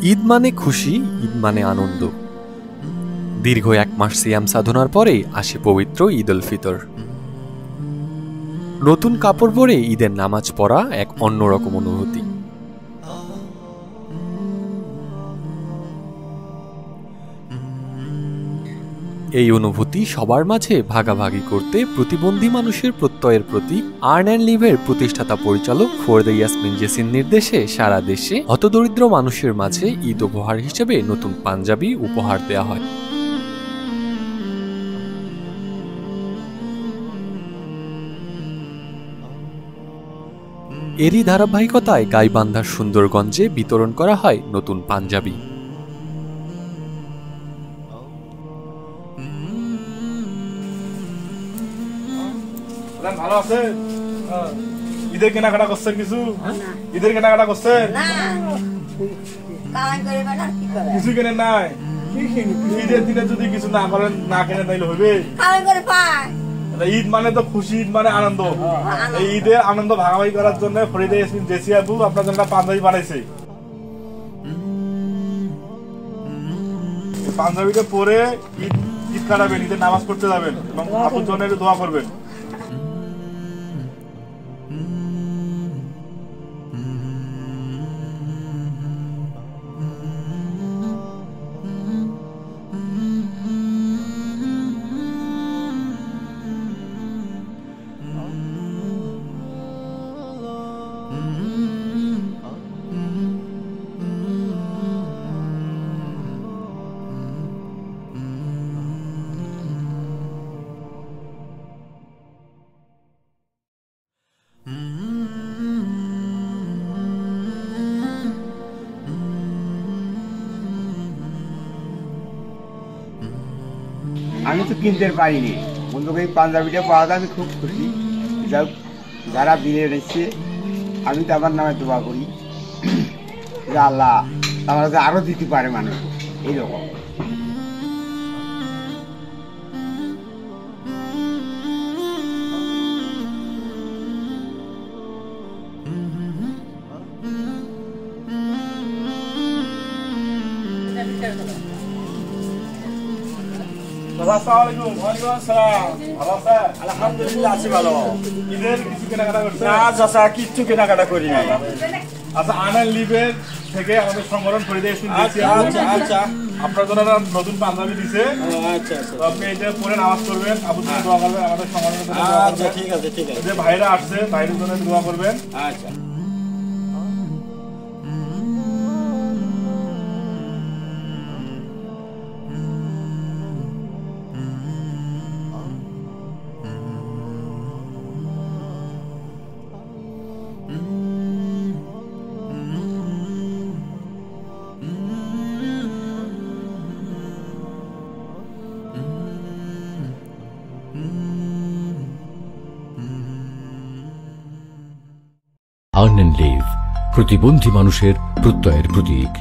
ঈদ মানে খুশি, ঈদ মানে আনন্দ। দীর্ঘ 1 মাস সিয়াম সাধনার পরে আসে পবিত্র ঈদ উল ফিতর। নতুন কাপড় পরে ঈদের নামাজ পড়া এক অন্যরকম অনুভূতি। এই অনুভূতি সবার মাঝে ভাগাভাগি করতে প্রতিবন্ধী মানুষের প্রত্যয়ের প্রতীক আর্ন অ্যান্ড লিভের প্রতিষ্ঠাতা পরিচালক ফরিদা ইয়াসমিন জেসির নির্দেশে সারা দেশে হতদরিদ্র মানুষের মাঝে ঈদ উপহার হিসেবে নতুন পাঞ্জাবি উপহার দেওয়া হয়। এরই ধারাবাহিকতায় গাইবান্ধার সুন্দরগঞ্জে বিতরণ করা হয় নতুন পাঞ্জাবি। ভালো আছে? ঈদের কেনাকাটা করছেন? কিছু ঈদের কেনাকাটা করছেন? কিছু কেনেন নাই? ঈদের দিনে যদি কিছু না করেন, না কেনেন তাইলে হইবে? ঈদ মানে তো খুশি, ঈদ মানে আনন্দ। এই ঈদের আনন্দ ভাগাভাগি করার জন্য ফরিদা ইয়াসমিন জেসি আপু আপনার জন্য পাঞ্জাবি বানাইছে। পাঞ্জাবিটা পরে ঈদ কাটাবেন, ঈদের নামাজ পড়তে যাবেন এবং আপুর জন্য একটু দোয়া করবেন। আমি তো কিনতে পারিনি, বন্ধুকে এই পাঞ্জাবিটা পাওয়াতে আমি খুব খুশি। যারা বিয়ে এনেছে আমি তো আমার নামে দোয়া করি যে আল্লাহ তারা যে আরো দিতে পারে মানুষ এইরকম। কিচ্ছু কেনাকাটা করি নাই। আচ্ছা, আর্ন লিভের থেকে আমাদের সংগঠন ফরিদা ইয়াসমিন জেসি আপনার জন্য নতুন পাঞ্জাবি দিছে। আপনি এটা পরে নামাজ করবেন, আপুর জন্য দোয়া করবেন, আমাদের সংগঠনের জন্য দোয়া করবেন। ঠিক আছে, ঠিক আছে। যে ভাইরা আসছে ভাইদের জন্য দোয়া করবেন। আচ্ছা। আর্ন অ্যান্ড লিভ, প্রতিবন্ধী মানুষের প্রত্যয়ের প্রতীক।